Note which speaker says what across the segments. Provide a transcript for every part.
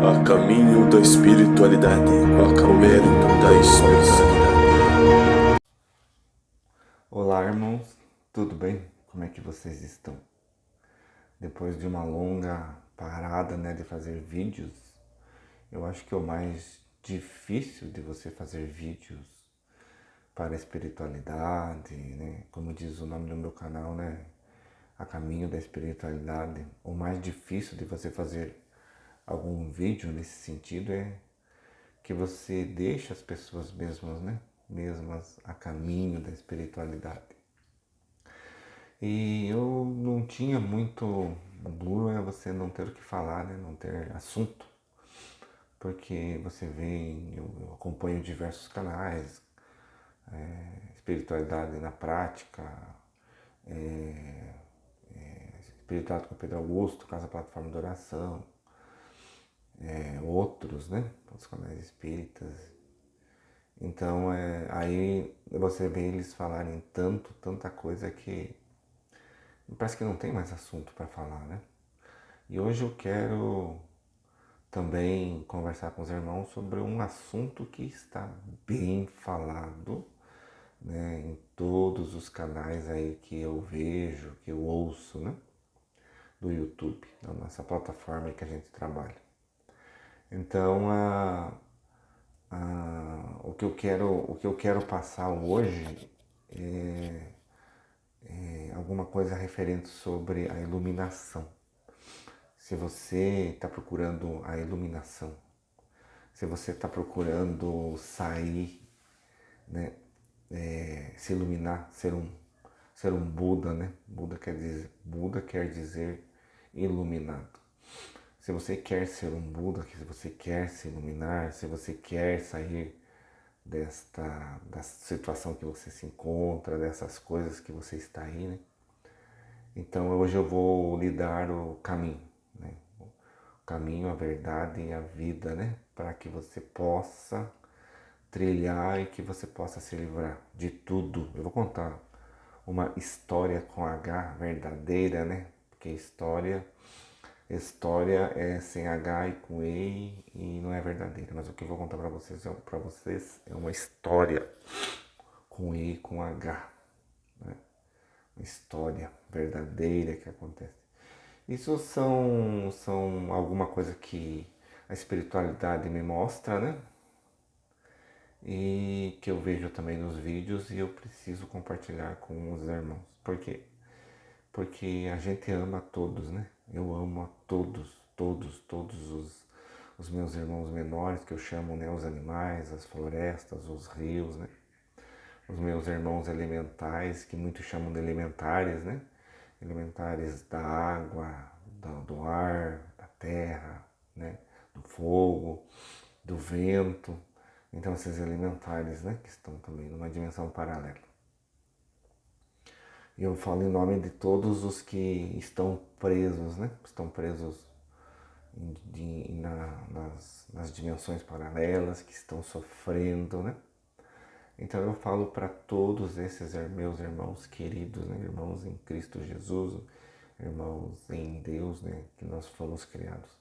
Speaker 1: A caminho da espiritualidade, a caminho da espiritualidade.
Speaker 2: Olá, irmãos, tudo bem? Como é que vocês estão? Depois de uma longa parada, de fazer vídeos, eu acho que o mais difícil de você fazer vídeos para a espiritualidade, como diz o nome do meu canal, A Caminho da Espiritualidade, o mais difícil de você fazer algum vídeo nesse sentido é que você deixa as pessoas mesmas a caminho da espiritualidade. E eu não tinha muito, o duro é você não ter o que falar, não ter assunto, porque você vê, eu acompanho diversos canais, espiritualidade na prática, espiritualidade com Pedro Augusto, Casa Plataforma de Oração, outros, os canais espíritas. Então, aí você vê eles falarem tanta coisa que parece que não tem mais assunto para falar, E hoje eu quero também conversar com os irmãos sobre um assunto que está bem falado, em todos os canais aí que eu vejo, que eu ouço, do YouTube, da nossa plataforma que a gente trabalha. Então, o que eu quero passar hoje é alguma coisa referente sobre a iluminação. Se você está procurando a iluminação, se você está procurando sair, se iluminar, ser um Buda, Buda quer dizer iluminado. Se você quer ser um Buda, se você quer se iluminar, se você quer sair da situação que você se encontra, dessas coisas que você está aí, Então hoje eu vou lhe dar o caminho, O caminho, a verdade e a vida, Para que você possa trilhar e que você possa se livrar de tudo. Eu vou contar uma história com H verdadeira, Porque história é sem H e com E não é verdadeira. Mas o que eu vou contar para vocês é uma história com E e com H, Uma história verdadeira que acontece. Isso são alguma coisa que a espiritualidade me mostra, E que eu vejo também nos vídeos e eu preciso compartilhar com os irmãos. Por quê? Porque a gente ama a todos, Eu amo a todos os meus irmãos menores, que eu chamo, os animais, as florestas, os rios, Os meus irmãos elementais, que muitos chamam de elementares, Elementares da água, do ar, da terra, do fogo, do vento. Então esses elementares, que estão também numa dimensão paralela. E eu falo em nome de todos os que estão presos, Estão presos nas dimensões paralelas, que estão sofrendo, Então eu falo para todos esses meus irmãos queridos, Irmãos em Cristo Jesus, irmãos em Deus, Que nós fomos criados.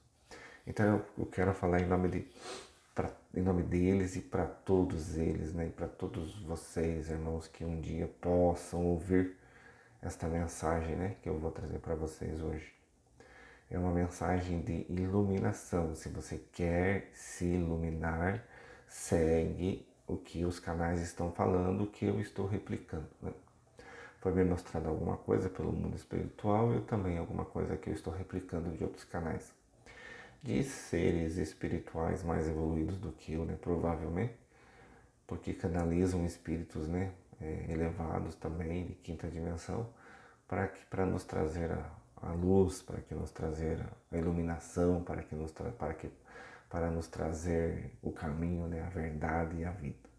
Speaker 2: Então eu quero falar em nome deles e para todos eles, E para todos vocês, irmãos, que um dia possam ouvir esta mensagem, que eu vou trazer para vocês hoje. É uma mensagem de iluminação. Se você quer se iluminar, segue o que os canais estão falando, o que eu estou replicando. Foi me mostrado alguma coisa pelo mundo espiritual e também alguma coisa que eu estou replicando de outros canais. De seres espirituais mais evoluídos do que eu, provavelmente, porque canalizam espíritos, elevados também, de quinta dimensão, para nos trazer a luz, para que nos trazer a iluminação, para nos trazer o caminho, a verdade e a vida.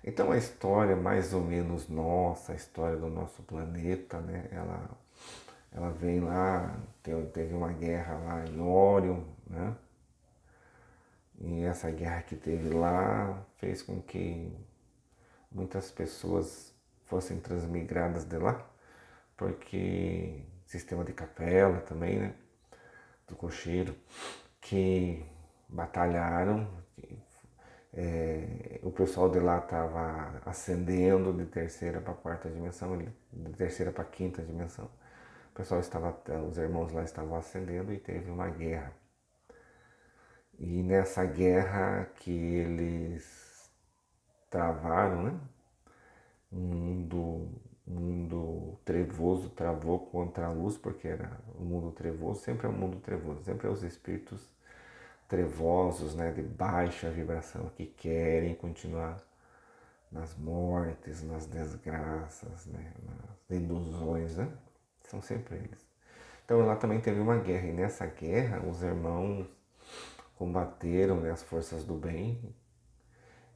Speaker 2: Então a história mais ou menos nossa, a história do nosso planeta, ela vem lá, teve uma guerra lá em Órion, E essa guerra que teve lá fez com que muitas pessoas fossem transmigradas de lá, porque sistema de capela também, do cocheiro, que batalharam. O pessoal de lá estava ascendendo de terceira para quarta dimensão, de terceira para quinta dimensão. O pessoal estava, os irmãos lá estavam ascendendo e teve uma guerra. E nessa guerra que eles travaram, né? Um mundo trevoso travou contra a luz, porque era o mundo trevoso, sempre é um mundo trevoso, sempre é os espíritos trevosos, né, de baixa vibração, que querem continuar nas mortes, nas desgraças, né, nas ilusões, né? São sempre eles. Então lá também teve uma guerra, e nessa guerra os irmãos combateram, né, as forças do bem,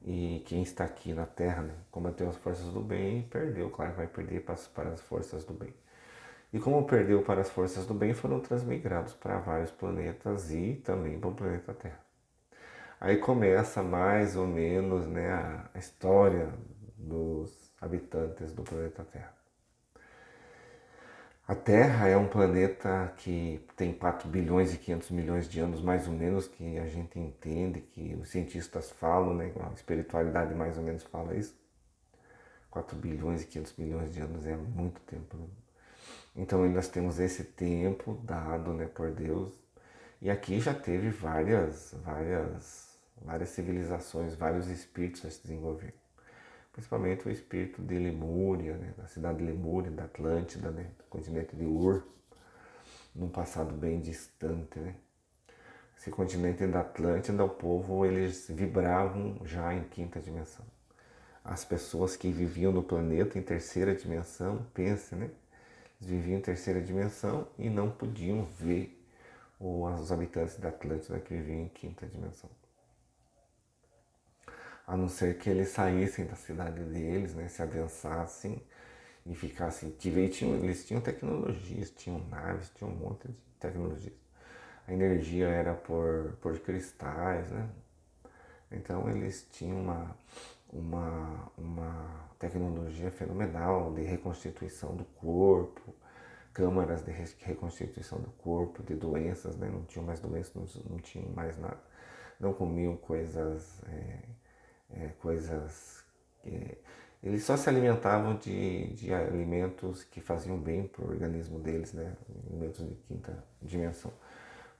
Speaker 2: e quem está aqui na Terra, né, combateu as forças do bem e perdeu, claro, vai perder para as forças do bem. E como perdeu para as forças do bem, foram transmigrados para vários planetas e também para o planeta Terra. Aí começa mais ou menos, né, a história dos habitantes do planeta Terra. A Terra é um planeta que tem 4 bilhões e 500 milhões de anos, mais ou menos, que a gente entende, que os cientistas falam, né, a espiritualidade mais ou menos fala isso. 4 bilhões e 500 milhões de anos é muito tempo, né? Então nós temos esse tempo dado, né, por Deus. E aqui já teve várias civilizações, vários espíritos a se desenvolver. Principalmente o espírito de Lemúria, né, da cidade de Lemúria, da Atlântida, né, do continente de Ur, num passado bem distante, né. Esse continente da Atlântida, o povo, eles vibravam já em quinta dimensão. As pessoas que viviam no planeta em terceira dimensão, pense, né, eles viviam em terceira dimensão e não podiam ver os habitantes da Atlântida que viviam em quinta dimensão. A não ser que eles saíssem da cidade deles, né, se adensassem e ficassem. Eles tinham tecnologias, tinham naves, tinham um monte de tecnologias. A energia era por cristais, né? Então eles tinham uma tecnologia fenomenal de reconstituição do corpo, câmaras de reconstituição do corpo, de doenças, né? Não tinham mais doenças, não tinham mais nada. Não comiam coisas eles só se alimentavam de alimentos que faziam bem para o organismo deles, né? Alimentos de quinta dimensão.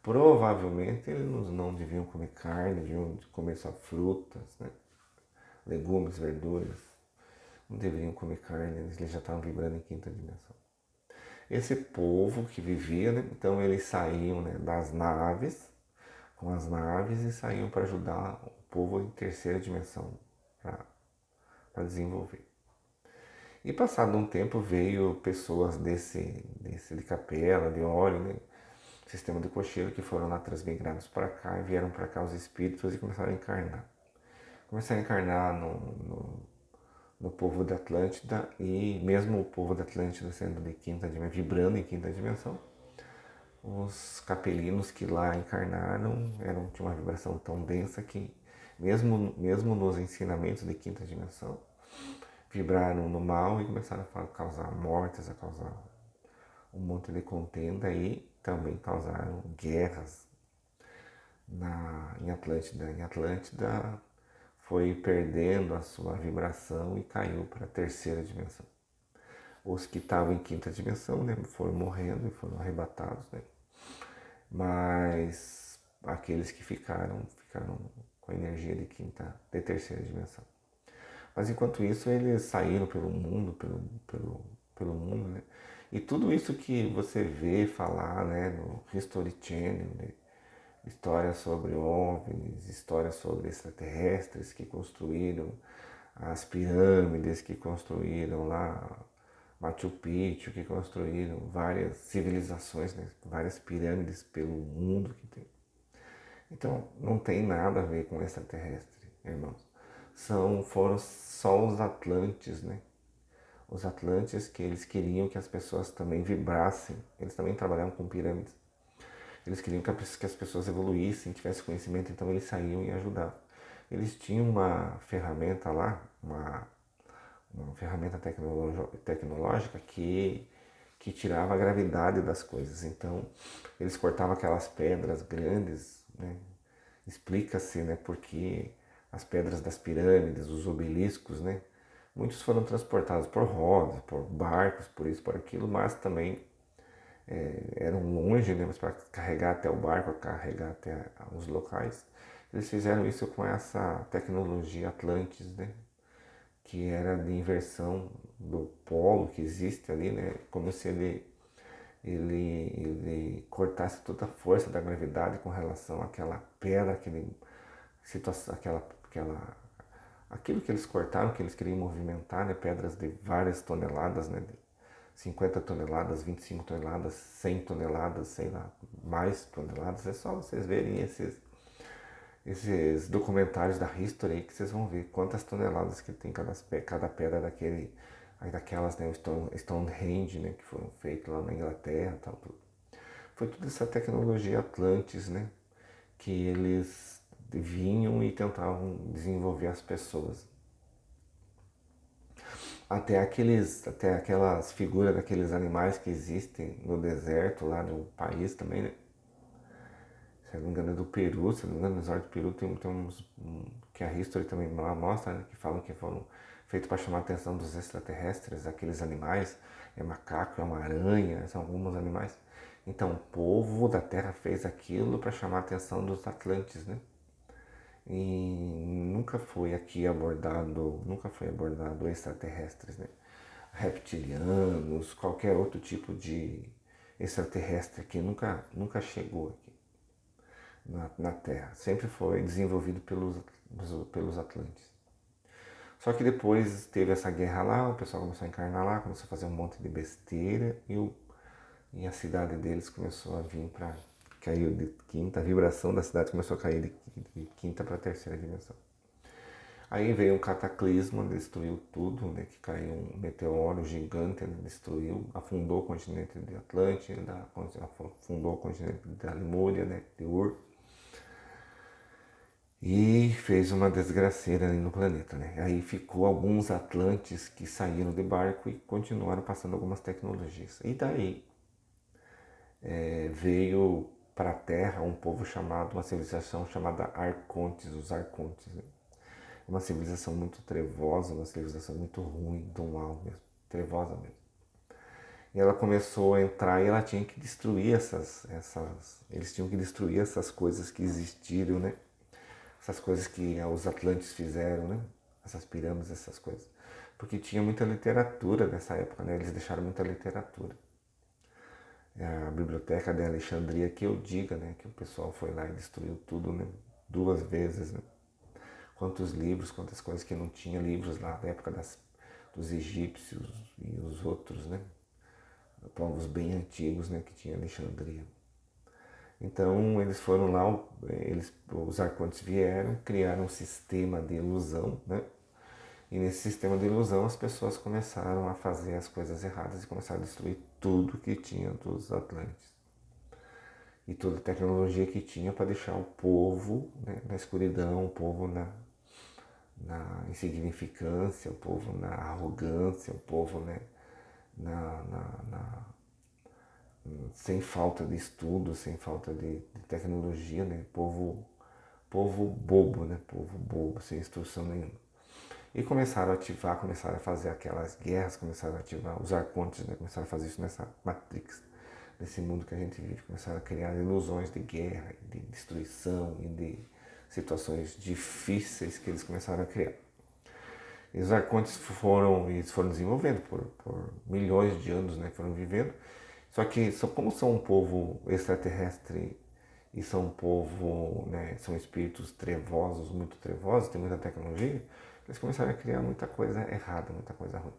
Speaker 2: Provavelmente eles não deviam comer carne, deviam comer só frutas, né? Legumes, verduras. Não deveriam comer carne, eles já estavam vibrando em quinta dimensão. Esse povo que vivia, né? Então eles saíam, né, das naves, com as naves, e saíam para ajudar o povo em terceira dimensão para desenvolver. E passado um tempo veio pessoas de capela, de óleo, né, sistema de cocheiro, que foram lá transmigrados para cá e vieram para cá os espíritos e começaram a encarnar. Começaram a encarnar no povo da Atlântida, e mesmo o povo da Atlântida sendo de quinta dimensão, vibrando em quinta dimensão, os capelinos que lá encarnaram tinham uma vibração tão densa que, mesmo nos ensinamentos de quinta dimensão, vibraram no mal e começaram a causar mortes, a causar um monte de contenda, e também causaram guerras em Atlântida. Em Atlântida foi perdendo a sua vibração e caiu para a terceira dimensão. Os que estavam em quinta dimensão, né, foram morrendo e foram arrebatados, né? Mas aqueles que ficaram com a energia de terceira dimensão. Mas enquanto isso eles saíram pelo mundo, pelo mundo, né? E tudo isso que você vê falar, né, no History Channel, né? Histórias sobre OVNIs, histórias sobre extraterrestres que construíram as pirâmides, que construíram lá Machu Picchu, que construíram várias civilizações, né? Várias pirâmides pelo mundo que tem. Então não tem nada a ver com extraterrestre, irmãos. Foram só os Atlantes, né? Os Atlantes, que eles queriam que as pessoas também vibrassem. Eles também trabalhavam com pirâmides. Eles queriam que as pessoas evoluíssem, tivessem conhecimento, então eles saíam e ajudavam. Eles tinham uma ferramenta lá, uma ferramenta tecnológica que tirava a gravidade das coisas. Então eles cortavam aquelas pedras grandes, né? Explica-se, né, porque as pedras das pirâmides, os obeliscos, né, muitos foram transportados por rodas, por barcos, por isso, por aquilo, mas também eram longe, né, mas para carregar até o barco, carregar até os locais. Eles fizeram isso com essa tecnologia Atlantis, né, que era de inversão do polo que existe ali, né, como se ele cortasse toda a força da gravidade com relação àquela pedra, situação, aquilo que eles cortaram, que eles queriam movimentar, né, pedras de várias toneladas, né, de 50 toneladas, 25 toneladas, 100 toneladas, sei lá, mais toneladas. É só vocês verem esses documentários da History aí que vocês vão ver quantas toneladas que tem cada pedra daquelas, né, o Stonehenge, né, que foram feitos lá na Inglaterra, tal, tudo. Foi toda essa tecnologia Atlantis, né, que eles vinham e tentavam desenvolver as pessoas. Até aquelas figuras daqueles animais que existem no deserto lá do país também, né? Se não me engano é do Peru, se não me engano no resort do Peru tem uns que a History também mostra, né? Que falam que foram feitos para chamar a atenção dos extraterrestres, aqueles animais, é macaco, é uma aranha, são alguns animais. Então o povo da Terra fez aquilo para chamar a atenção dos Atlantes, né? E nunca foi abordado extraterrestres, né? Reptilianos, qualquer outro tipo de extraterrestre que nunca chegou aqui na Terra. Sempre foi desenvolvido pelos Atlantes. Só que depois teve essa guerra lá, o pessoal começou a encarnar lá, começou a fazer um monte de besteira e a cidade deles começou a vir para... Caiu de quinta, a vibração da cidade começou a cair de quinta para terceira dimensão. Aí veio um cataclisma, destruiu tudo, né, que caiu um meteoro gigante, né, destruiu, afundou o continente de Atlântida, afundou o continente da Lemúria, né, de Ur, e fez uma desgraceira ali no planeta, né. Aí ficou alguns Atlantes que saíram de barco e continuaram passando algumas tecnologias. E daí veio para a Terra um povo chamado, uma civilização chamada Arcontes, os Arcontes, né? Uma civilização muito trevosa, uma civilização muito ruim, do mal mesmo, trevosa mesmo. E ela começou a entrar e ela tinha que destruir eles tinham que destruir essas coisas que existiram, né? Essas coisas que os Atlantes fizeram, né? Essas pirâmides, essas coisas. Porque tinha muita literatura nessa época, né? Eles deixaram muita literatura. A biblioteca de Alexandria, que eu diga, né? Que o pessoal foi lá e destruiu tudo, né? 2 vezes, né? Quantos livros, quantas coisas que não tinha, livros lá da época dos egípcios e os outros, né? Povos bem antigos, né, que tinha Alexandria. Então eles foram lá, os arcontes vieram, criaram um sistema de ilusão, né? E nesse sistema de ilusão as pessoas começaram a fazer as coisas erradas e começaram a destruir tudo que tinha dos Atlantes. E toda a tecnologia que tinha para deixar o povo, né, na escuridão, o povo na insignificância, o povo na arrogância, o povo, né, sem falta de estudo, sem falta de tecnologia, né, povo bobo, né, povo bobo, sem instrução nenhuma. E começaram a ativar, começaram a fazer aquelas guerras, começaram a ativar os arcontes, né, começaram a fazer isso nessa Matrix, nesse mundo que a gente vive, começaram a criar ilusões de guerra, de destruição e de situações difíceis que eles começaram a criar. E os arcontes foram desenvolvendo por milhões de anos, né, foram vivendo. Só que como são um povo extraterrestre e são um povo, né, são espíritos trevosos, muito trevosos, tem muita tecnologia, eles começaram a criar muita coisa errada, muita coisa ruim.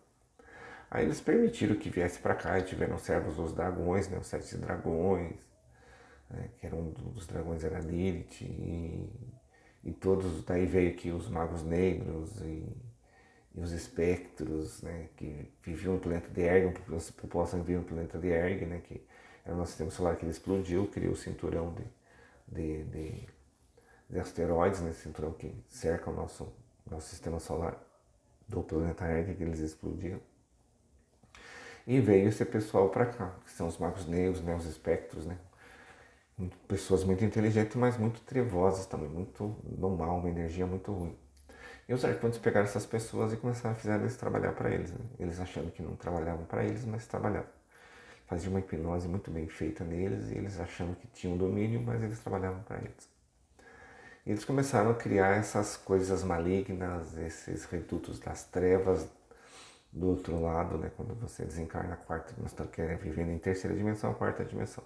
Speaker 2: Aí eles permitiram que viesse para cá e tiveram servos os dragões, né, os 7 dragões, né, que eram dos dragões era Lilith, e todos, daí veio aqui os magos negros e os espectros, né, que viviam no planeta de Erg, a população que vivia no planeta de Erg, né, que era o nosso sistema solar que ele explodiu, criou o cinturão de asteroides, né, cinturão que cerca o nosso sistema solar do planeta Erg, que eles explodiram. E veio esse pessoal para cá, que são os magos negros, né, os espectros, né, Pessoas muito inteligentes, mas muito trevosas também, muito do mal, uma energia muito ruim. E os arcontes pegaram essas pessoas e começaram a fazer eles trabalhar para eles, né? Eles achando que não trabalhavam para eles, mas trabalhavam. Fazia uma hipnose muito bem feita neles e eles achando que tinham domínio, mas eles trabalhavam para eles. E eles começaram a criar essas coisas malignas, esses redutos das trevas do outro lado, né? Quando você desencarna a quarta dimensão, que é vivendo em terceira dimensão, a quarta dimensão.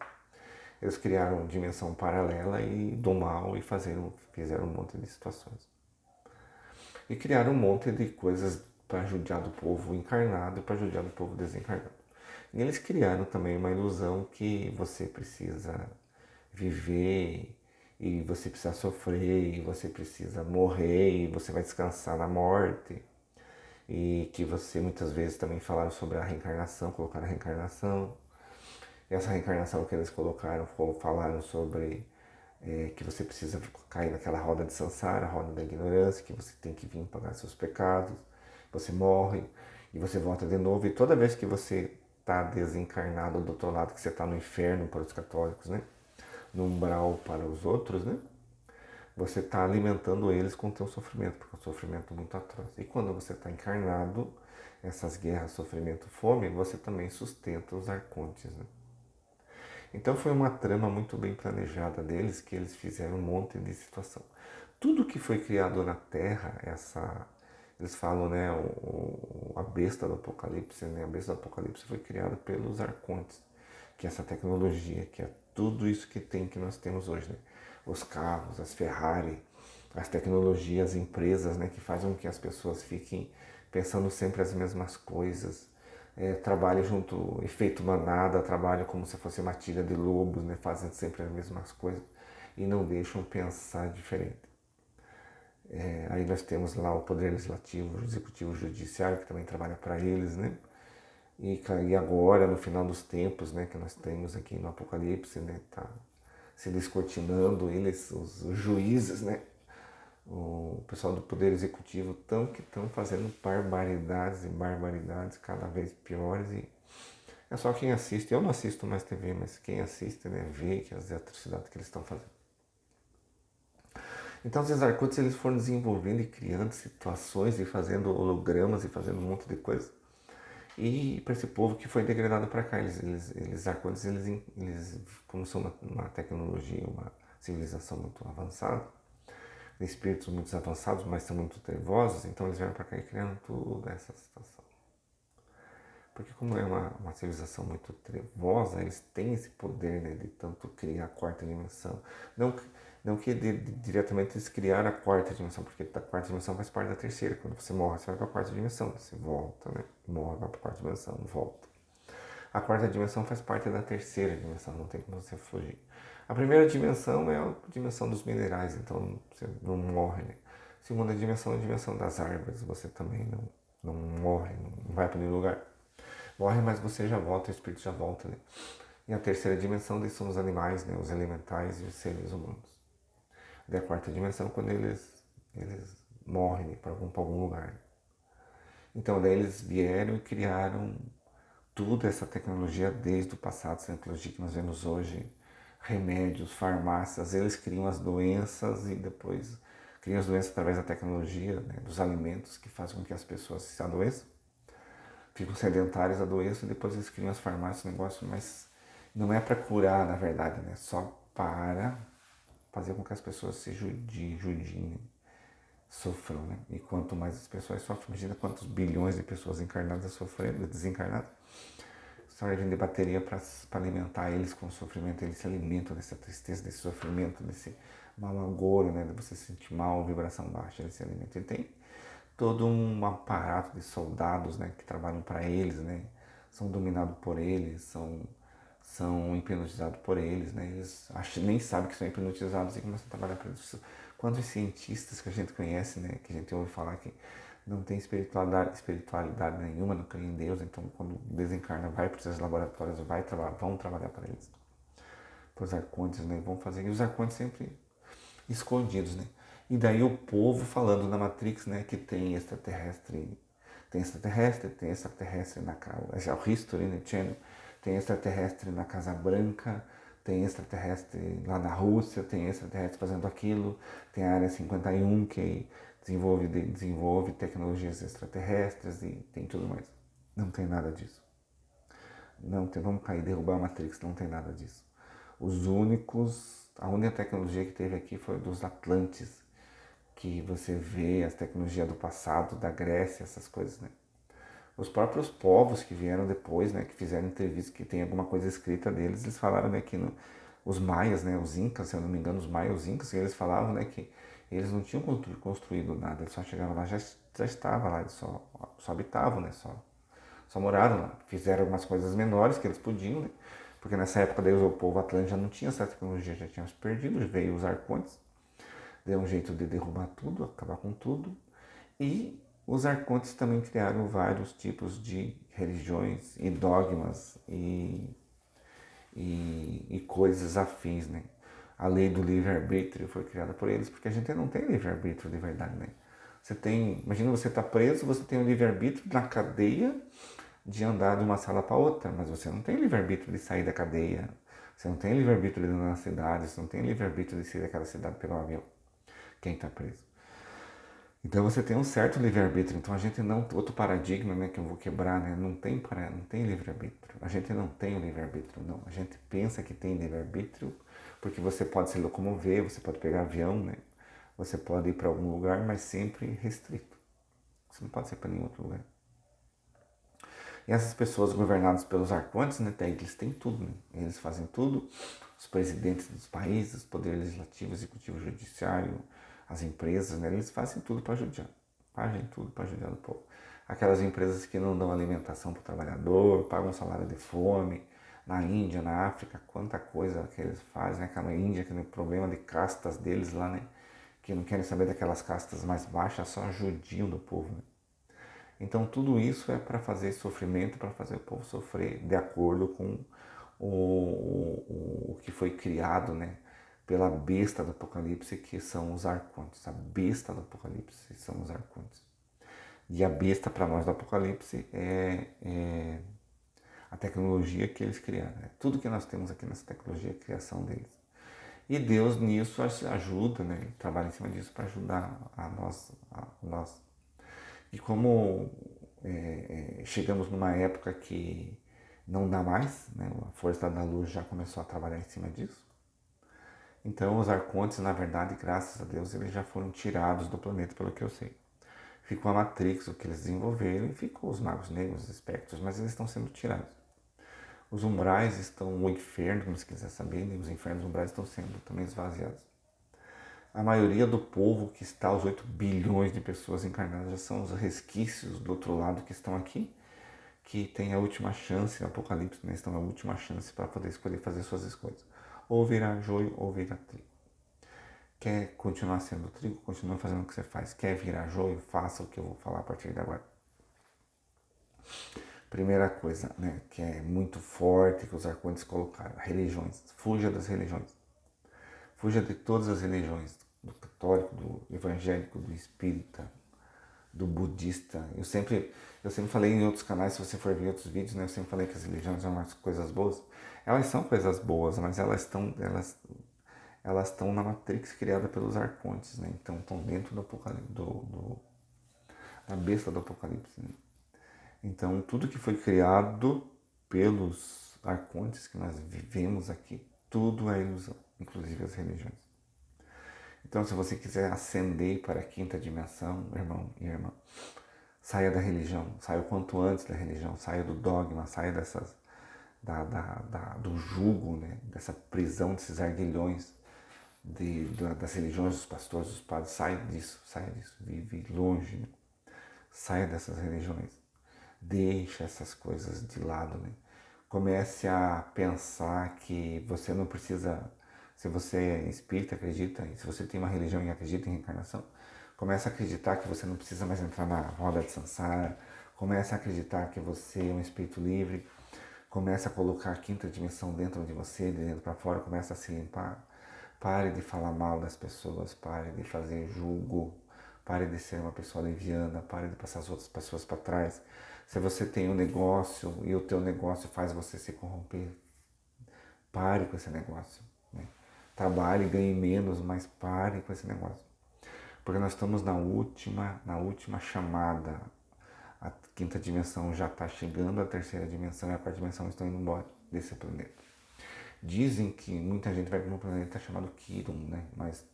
Speaker 2: Eles criaram uma dimensão paralela e do mal e fizeram um monte de situações. E criaram um monte de coisas para judiar do povo encarnado e para judiar do povo desencarnado. E eles criaram também uma ilusão que você precisa viver e você precisa sofrer e você precisa morrer e você vai descansar na morte. E que você muitas vezes também falaram sobre a reencarnação, colocaram a reencarnação. E essa reencarnação que eles colocaram, falaram sobre que você precisa cair naquela roda de samsara, a roda da ignorância, que você tem que vir pagar seus pecados, você morre e você volta de novo. E toda vez que você está desencarnado do outro lado, que você está no inferno para os católicos, né? No umbral para os outros, né? Você está alimentando eles com o teu sofrimento, porque é um sofrimento muito atroz. E quando você está encarnado, essas guerras, sofrimento, fome, você também sustenta os arcontes, né? Então foi uma trama muito bem planejada deles, que eles fizeram um monte de situação. Tudo que foi criado na Terra, eles falam, né, a besta do Apocalipse, né, a besta do Apocalipse foi criada pelos arcontes, que é essa tecnologia, que é tudo isso que nós temos hoje, né? Os carros, as Ferrari, as tecnologias, as empresas, né, que fazem com que as pessoas fiquem pensando sempre as mesmas coisas, trabalha junto, efeito manada, trabalha como se fosse matilha de lobos, né, fazendo sempre as mesmas coisas e não deixam pensar diferente. Aí nós temos lá o Poder Legislativo, o Executivo, o Judiciário, que também trabalha para eles, né? E agora, no final dos tempos, né, que nós temos aqui no Apocalipse, né, tá se descortinando eles, os juízes, né, o pessoal do Poder Executivo que estão fazendo barbaridades e barbaridades cada vez piores e é só quem assiste, eu não assisto mais TV, mas quem assiste, né, vê que as atrocidades que eles estão fazendo. Então esses arcontes eles foram desenvolvendo e criando situações e fazendo hologramas e fazendo um monte de coisa. E para esse povo que foi degradado para cá, eles arcontes, eles como são uma tecnologia, uma civilização muito avançada, espíritos muito avançados, mas são muito trevosos, então eles vieram para cá e criaram toda essa situação. Porque como é uma civilização muito trevosa, eles têm esse poder, né, de tanto criar a quarta dimensão. Não que diretamente eles criaram a quarta dimensão, porque a quarta dimensão faz parte da terceira. Quando você morre, você vai para a quarta dimensão, você volta, né? Morre, vai para a quarta dimensão, volta. A quarta dimensão faz parte da terceira dimensão, não tem como você fugir. A primeira dimensão é a dimensão dos minerais, então você não morre, né? A segunda dimensão é a dimensão das árvores, você também não morre, não vai para nenhum lugar. Morre, mas você já volta, o espírito já volta, né? E a terceira dimensão daí são os animais, né? Os elementais e os seres humanos. Daí a quarta dimensão quando eles morrem, né? Para algum lugar. Então daí eles vieram e criaram toda essa tecnologia desde o passado, essa tecnologia que nós vemos hoje, remédios, farmácias, eles criam as doenças e depois criam as doenças através da tecnologia, né? Dos alimentos que fazem com que as pessoas se adoeçam. Ficam sedentários, adoecem, e depois eles criam as farmácias, negócio, mas não é para curar, na verdade, né? Só para fazer com que as pessoas se judiem, sofram, né? E quanto mais as pessoas sofrem, imagina quantos bilhões de pessoas encarnadas sofrendo, desencarnadas, servem de bateria para alimentar eles com o sofrimento, eles se alimentam dessa tristeza, desse sofrimento, desse mau agouro, né? De você se sentir mal, vibração baixa, eles se alimentam. E tem todo um aparato de soldados, né, que trabalham para eles, né, são dominados por eles, são hipnotizados por eles, né, eles nem sabem que são hipnotizados e começam a trabalhar para eles. Quantos cientistas que a gente conhece, né, que a gente ouve falar que não tem espiritualidade nenhuma, não crê em Deus, então quando desencarna vai para esses laboratórios, vão trabalhar para eles, para os arcontes, né, vão fazer, e os arcontes sempre escondidos, né? E daí o povo falando na Matrix, né, que tem extraterrestre na casa, é o History, né, Channel, tem extraterrestre na Casa Branca, tem extraterrestre lá na Rússia, tem extraterrestre fazendo aquilo, tem a Área 51 que desenvolve tecnologias extraterrestres e tem tudo mais. Não tem nada disso. Não tem, vamos cair, derrubar a Matrix, não tem nada disso. A única tecnologia que teve aqui foi dos Atlantes, que você vê as tecnologias do passado, da Grécia, essas coisas, né? Os próprios povos que vieram depois, né, que fizeram entrevistas, que tem alguma coisa escrita deles, eles falaram, né, que os maias, né, os incas, se eu não me engano, os maias, os incas, eles falavam, né, que eles não tinham construído nada, eles só chegavam lá, já estavam lá, eles só habitavam, né, só moraram lá. Fizeram algumas coisas menores que eles podiam, né, porque nessa época daí o povo atlântico já não tinha essa tecnologia, já tinha se perdido, veio os arcontes, deu um jeito de derrubar tudo, acabar com tudo, e os arcontes também criaram vários tipos de religiões e dogmas e coisas afins, né? A lei do livre-arbítrio foi criada por eles, porque a gente não tem livre-arbítrio de verdade, né? Imagina você estar preso, você tem o livre-arbítrio na cadeia de andar de uma sala para outra, mas você não tem livre-arbítrio de sair da cadeia, você não tem livre-arbítrio de andar na cidade, você não tem livre-arbítrio de sair daquela cidade pelo avião, quem está preso. Então você tem um certo livre-arbítrio. Então a gente não. Outro paradigma, né, que eu vou quebrar, né? Não tem livre-arbítrio. A gente não tem o livre-arbítrio, não. A gente pensa que tem livre-arbítrio porque você pode se locomover, você pode pegar avião, né? Você pode ir para algum lugar, mas sempre restrito. Você não pode ir para nenhum outro lugar. E essas pessoas governadas pelos arcontes, né, eles têm tudo, né? Eles fazem tudo. Os presidentes dos países, poder legislativo, executivo, judiciário, as empresas, né, eles fazem tudo para judiar. Fazem tudo para judiar o povo. Aquelas empresas que não dão alimentação para o trabalhador, pagam salário de fome. Na Índia, na África, quanta coisa que eles fazem, né? Aquela Índia, aquele problema de castas deles lá, né? Que não querem saber daquelas castas mais baixas, só judiam do povo, né? Então tudo isso é para fazer sofrimento, para fazer o povo sofrer de acordo com o que foi criado, né, pela besta do Apocalipse, que são os arcontes. A besta do Apocalipse são os arcontes. E a besta para nós do Apocalipse é a tecnologia que eles criaram. É tudo que nós temos aqui nessa tecnologia, a criação deles. E Deus nisso ajuda, né? Ele trabalha em cima disso para ajudar a nós. E como chegamos numa época que não dá mais, né? A força da luz já começou a trabalhar em cima disso. Então os arcontes, na verdade, graças a Deus, eles já foram tirados do planeta, pelo que eu sei. Ficou a Matrix, o que eles desenvolveram, e ficou os magos negros, os espectros, mas eles estão sendo tirados. Os umbrais estão, o inferno, como você quiser saber, né? Os infernos umbrais estão sendo também esvaziados. A maioria do povo que está, os 8 bilhões de pessoas encarnadas, já são os resquícios do outro lado que estão aqui, que tem a última chance, no Apocalipse, né? Estão a última chance para poder escolher fazer suas escolhas. Ou virar joio ou virar trigo. Quer continuar sendo trigo? Continua fazendo o que você faz. Quer virar joio? Faça o que eu vou falar a partir de agora. Primeira coisa, né, que é muito forte, que os arcontes colocaram, religiões. Fuja das religiões. Fuja de todas as religiões, do católico, do evangélico, do espírita, do budista. Eu sempre falei em outros canais, se você for ver outros vídeos, né, eu sempre falei que as religiões são umas coisas boas. Elas são coisas boas, mas elas estão na matrix criada pelos arcontes, né? Então estão dentro do apocalipse, da besta do apocalipse. Né? Então tudo que foi criado pelos arcontes que nós vivemos aqui, tudo é ilusão, inclusive as religiões. Então se você quiser ascender para a quinta dimensão, irmão e irmã, saia da religião, saia o quanto antes da religião, saia do dogma, saia do jugo, né? Dessa prisão, desses arguilhões das religiões, dos pastores, dos padres. Saia disso, vive longe, né? Saia dessas religiões, deixa essas coisas de lado, né? Comece a pensar que você não precisa, se você é espírita, acredita, e se você tem uma religião e acredita em reencarnação, comece a acreditar que você não precisa mais entrar na roda de samsara, comece a acreditar que você é um espírito livre, comece a colocar a quinta dimensão dentro de você, de dentro para fora, comece a se limpar. Pare de falar mal das pessoas, pare de fazer julgo, pare de ser uma pessoa leviana, pare de passar as outras pessoas para trás. Se você tem um negócio e o teu negócio faz você se corromper, pare com esse negócio, né? Trabalhe, ganhe menos, mas pare com esse negócio. Porque nós estamos na última chamada. A quinta dimensão já está chegando, a terceira dimensão e a quarta dimensão estão indo embora desse planeta. Dizem que muita gente vai para um planeta chamado Kiron, né? Mas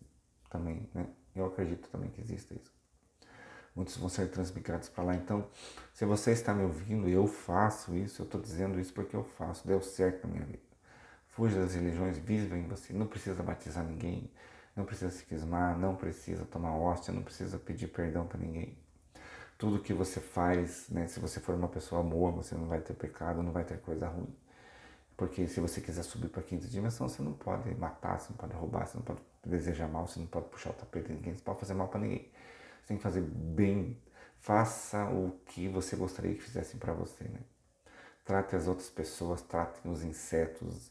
Speaker 2: também, né? Eu acredito também que existe isso. Muitos vão ser transmigrados para lá. Então, se você está me ouvindo, eu faço isso, eu estou dizendo isso porque eu faço, deu certo na minha vida. Fuja das religiões, viva em você. Não precisa batizar ninguém, não precisa se crismar, não precisa tomar hóstia, não precisa pedir perdão para ninguém. Tudo que você faz, né, se você for uma pessoa boa, você não vai ter pecado, não vai ter coisa ruim. Porque se você quiser subir para a quinta dimensão, você não pode matar, você não pode roubar, você não pode desejar mal, você não pode puxar o tapete de ninguém, você não pode fazer mal para ninguém. Você tem que fazer bem, faça o que você gostaria que fizessem para você, né? Trate as outras pessoas, trate os insetos,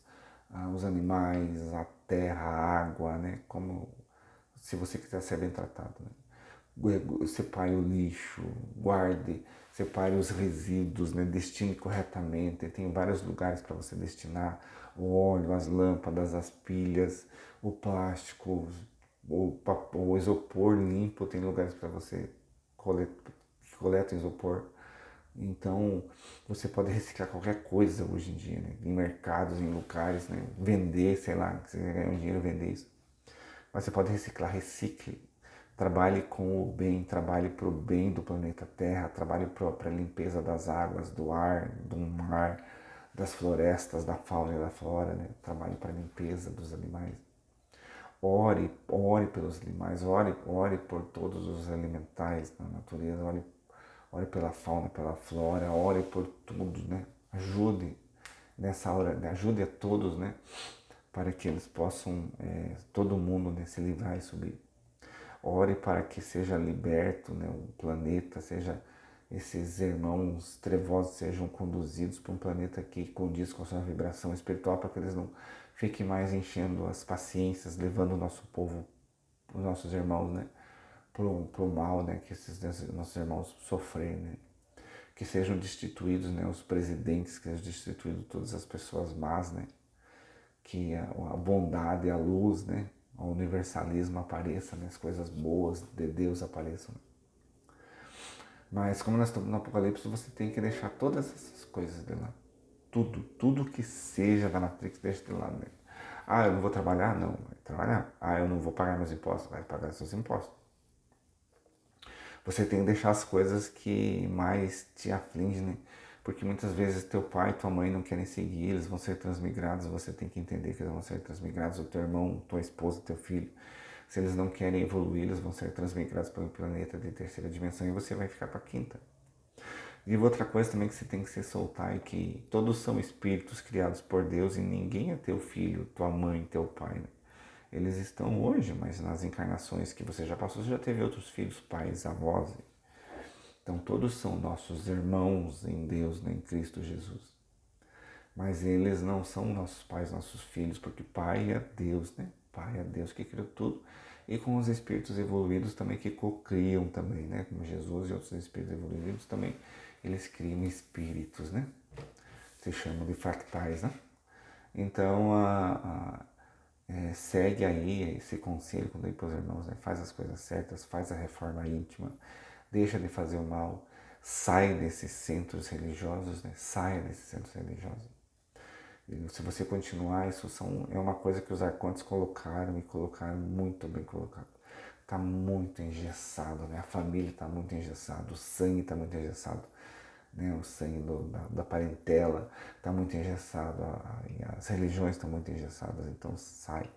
Speaker 2: os animais, a terra, a água, né? Como se você quiser ser bem tratado, né? Separe o lixo, guarde, separe os resíduos, né? Destine corretamente. Tem vários lugares para você destinar o óleo, as lâmpadas, as pilhas, o plástico, o isopor limpo. Tem lugares para você coleta isopor. Então, você pode reciclar qualquer coisa hoje em dia, né? Em mercados, em lugares, né? Vender, sei lá, que você ganhar um dinheiro vender isso. Mas você pode reciclar, recicle. Trabalhe com o bem, trabalhe para o bem do planeta Terra, trabalhe para a limpeza das águas, do ar, do mar, das florestas, da fauna e da flora, né? Trabalhe para a limpeza dos animais. Ore pelos animais, ore por todos os elementais na natureza, ore pela fauna, pela flora, ore por tudo, né? Ajude nessa hora, ajude a todos, né? Para que eles possam, todo mundo, né, se livrar e subir. Ore para que seja liberto, né, o planeta, esses irmãos trevosos sejam conduzidos para um planeta que condiz com a sua vibração espiritual, para que eles não fiquem mais enchendo as paciências, levando o nosso povo, os nossos irmãos, né, para o mal, né, que esses nossos irmãos sofrem, né. Que sejam destituídos, né, os presidentes, que sejam destituídos todas as pessoas más, né, que a bondade, a luz, né, o universalismo apareça, né, as coisas boas de Deus apareçam. Mas como nós estamos no Apocalipse, você tem que deixar todas essas coisas de lado. Tudo que seja da Matrix, deixa de lado. Né? Ah, eu não vou trabalhar? Não, vai trabalhar. Ah, eu não vou pagar meus impostos? Vai pagar seus impostos. Você tem que deixar as coisas que mais te afligem, né? Porque muitas vezes teu pai e tua mãe não querem seguir, eles vão ser transmigrados, você tem que entender que eles vão ser transmigrados, o teu irmão, tua esposa, teu filho. Se eles não querem evoluir, eles vão ser transmigrados para um planeta de terceira dimensão e você vai ficar para a quinta. E outra coisa também que você tem que se soltar é que todos são espíritos criados por Deus e ninguém é teu filho, tua mãe, teu pai, né? Eles estão hoje, mas nas encarnações que você já passou, você já teve outros filhos, pais, avós. Então todos são nossos irmãos em Deus, né, em Cristo Jesus. Mas eles não são nossos pais, nossos filhos, porque Pai é Deus, né? Pai é Deus que criou tudo. E com os espíritos evoluídos também que co-criam também, né? Como Jesus e outros espíritos evoluídos também, eles criam espíritos, né? Se chamam de fractais, né? Então, segue aí esse conselho que eu dei para os irmãos, né? Faz as coisas certas, faz a reforma íntima, deixa de fazer o mal, sai desses centros religiosos, né? Saia desses centros religiosos. E se você continuar, isso é uma coisa que os arcontes colocaram e colocaram muito bem colocado. Está muito engessado, né? A família está muito engessada, o sangue está muito engessado, né? O sangue da parentela está muito engessado, as religiões estão muito engessadas, então sai.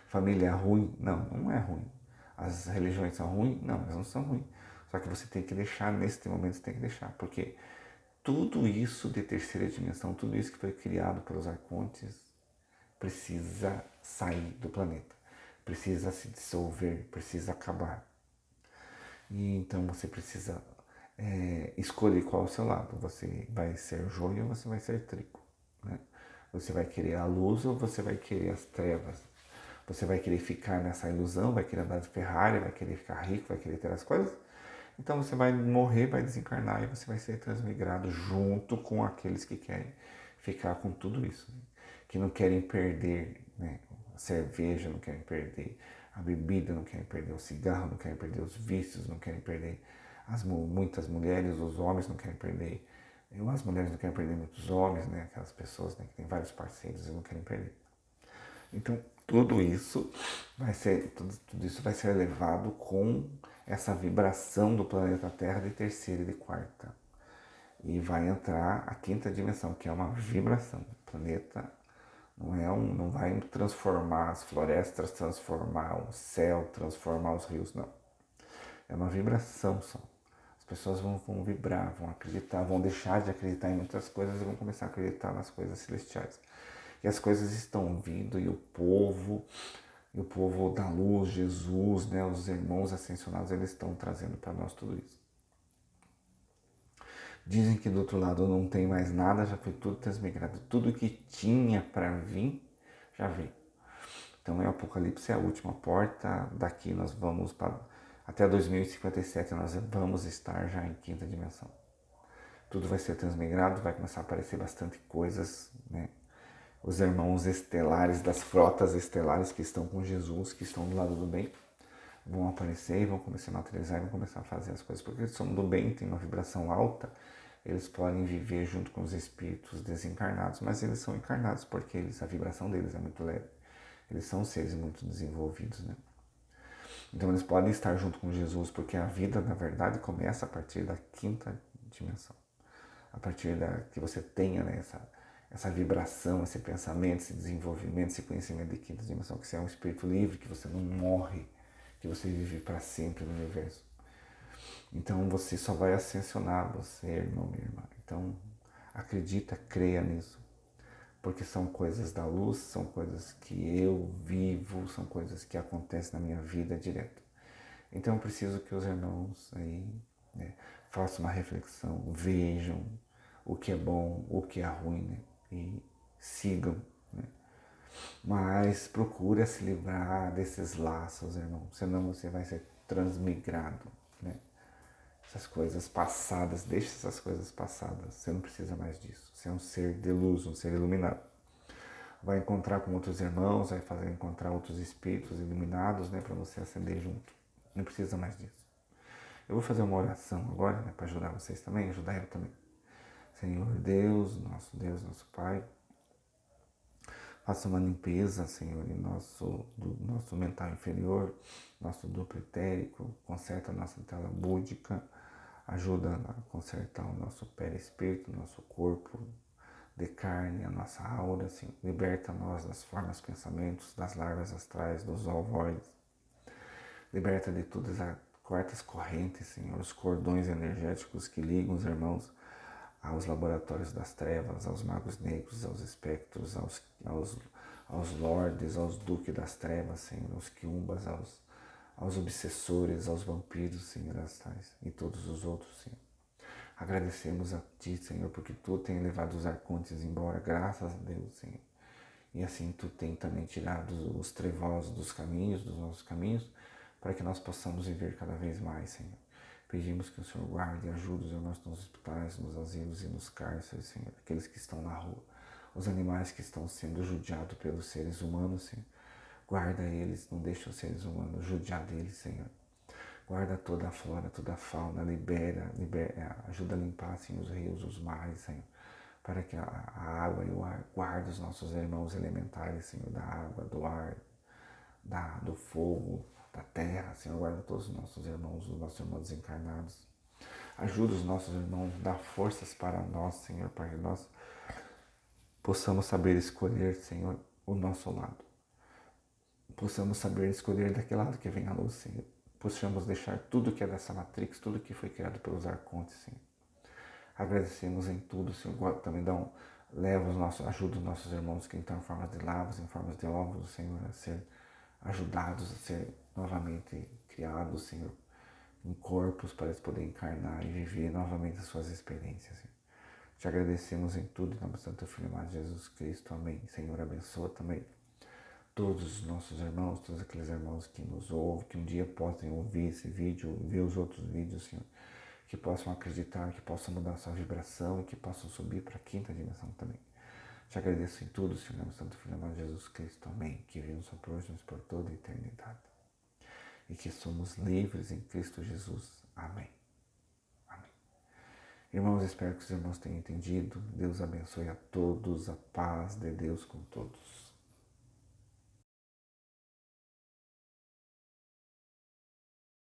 Speaker 2: Família é ruim? Não, não é ruim. As religiões são ruins? Não, elas não são ruins. Só que você tem que deixar, nesse momento você tem que deixar, porque tudo isso de terceira dimensão, tudo isso que foi criado pelos arcontes, precisa sair do planeta, precisa se dissolver, precisa acabar. E então você precisa escolher qual é o seu lado. Você vai ser joio ou você vai ser trigo, né? Você vai querer a luz ou você vai querer as trevas. Você vai querer ficar nessa ilusão, vai querer andar de Ferrari, vai querer ficar rico, vai querer ter as coisas. Então você vai morrer, vai desencarnar e você vai ser transmigrado junto com aqueles que querem ficar com tudo isso. Né? que não querem perder, né? A cerveja, não querem perder a bebida, não querem perder o cigarro, não querem perder os vícios, não querem perder muitas mulheres, os homens não querem perder, as mulheres não querem perder muitos homens, né? Aquelas pessoas, né, que têm vários parceiros e não querem perder. Então, tudo isso tudo isso vai ser elevado com essa vibração do planeta Terra de terceira e de quarta. E vai entrar a quinta dimensão, que é uma vibração. O planeta não vai transformar as florestas, transformar o céu, transformar os rios, não. É uma vibração só. As pessoas vão vibrar, vão acreditar, vão deixar de acreditar em muitas coisas e vão começar a acreditar nas coisas celestiais. E as coisas estão vindo e o povo da luz, Jesus, né, os irmãos ascensionados, eles estão trazendo para nós tudo isso. Dizem que do outro lado não tem mais nada, já foi tudo transmigrado. Tudo que tinha para vir, já veio. Então, o Apocalipse é a última porta. Daqui nós vamos para... Até 2057 nós vamos estar já em quinta dimensão. Tudo vai ser transmigrado, vai começar a aparecer bastante coisas, né? Os irmãos estelares das frotas estelares que estão com Jesus, que estão do lado do bem, vão aparecer e vão começar a materializar e vão começar a fazer as coisas. Porque eles são do bem, têm uma vibração alta, eles podem viver junto com os espíritos desencarnados, mas eles são encarnados porque a vibração deles é muito leve. Eles são seres muito desenvolvidos, né? Então eles podem estar junto com Jesus porque a vida, na verdade, começa a partir da quinta dimensão. A partir que você tenha, né, essa vibração, esse pensamento, esse desenvolvimento, esse conhecimento de quinta dimensão, que você é um espírito livre, que você não morre, que você vive para sempre no universo. Então você só vai ascensionar, você, irmão, minha irmã. Então acredita, creia nisso. Porque são coisas da luz, são coisas que eu vivo, são coisas que acontecem na minha vida direto. Então eu preciso que os irmãos aí, né, façam uma reflexão, vejam o que é bom, o que é ruim, né, e sigam. Né. Mas procure se livrar desses laços, irmão, senão você vai ser transmigrado. Né. Essas coisas passadas, deixe essas coisas passadas, você não precisa mais disso. Você é um ser de luz, um ser iluminado. Vai encontrar com outros irmãos, vai fazer encontrar outros espíritos iluminados, né, para você acender junto. Não precisa mais disso. Eu vou fazer uma oração agora, né, para ajudar vocês também, ajudar eu também. Senhor Deus, nosso Pai, faça uma limpeza, Senhor, do nosso mental inferior, nosso duplo etérico, conserta a nossa tela búdica, ajuda a consertar o nosso perispírito, nosso corpo de carne, a nossa aura, assim, liberta nós das formas, pensamentos, das larvas astrais, dos ovoides, liberta de todas as quartas correntes, Senhor, os cordões energéticos que ligam os irmãos aos laboratórios das trevas, aos magos negros, aos espectros, aos lordes, aos duques das trevas, Senhor, aos quiumbas, aos obsessores, aos vampiros, Senhor, astrais, e todos os outros, Senhor. Agradecemos a Ti, Senhor, porque Tu tem levado os arcontes embora, graças a Deus, Senhor. E assim Tu tem também tirado os trevosos dos nossos caminhos, para que nós possamos viver cada vez mais, Senhor. Pedimos que o Senhor guarde e ajude os irmãos nos hospitais, nos asilos e nos cárceres, Senhor. Aqueles que estão na rua, os animais que estão sendo judiados pelos seres humanos, Senhor. Guarda eles, não deixe os seres humanos judiar deles, Senhor. Guarda toda a flora, toda a fauna, libera, ajuda a limpar assim, os rios, os mares, Senhor, para que a água e o ar guarde os nossos irmãos elementares, Senhor, da água, do ar, do fogo, da terra, Senhor, guarda todos os nossos irmãos desencarnados. Ajuda os nossos irmãos, dá forças para nós, Senhor, para que nós possamos saber escolher, Senhor, o nosso lado. Possamos saber escolher daquele lado que vem a luz, Senhor. Possamos deixar tudo que é dessa Matrix, tudo que foi criado pelos arcontes, Senhor. Agradecemos em tudo, Senhor. Também ajuda os nossos irmãos que estão em formas de lavas, em formas de óvulos, Senhor, a ser ajudados a ser novamente criados, Senhor, em corpos para eles poderem encarnar e viver novamente as suas experiências, Senhor. Te agradecemos em tudo, em nome do Santo Filho amado Jesus Cristo. Amém. Senhor, abençoa também todos os nossos irmãos, todos aqueles irmãos que nos ouvem, que um dia possam ouvir esse vídeo, ver os outros vídeos, Senhor, que possam acreditar, que possam mudar a sua vibração e que possam subir para a quinta dimensão também. Te agradeço em tudo, Senhor, Santo Filho amado Jesus Cristo, amém, que vive só por hoje, mas por toda a eternidade. E que somos livres em Cristo Jesus, amém. Amém. Irmãos, espero que os irmãos tenham entendido. Deus abençoe a todos, a paz de Deus com todos.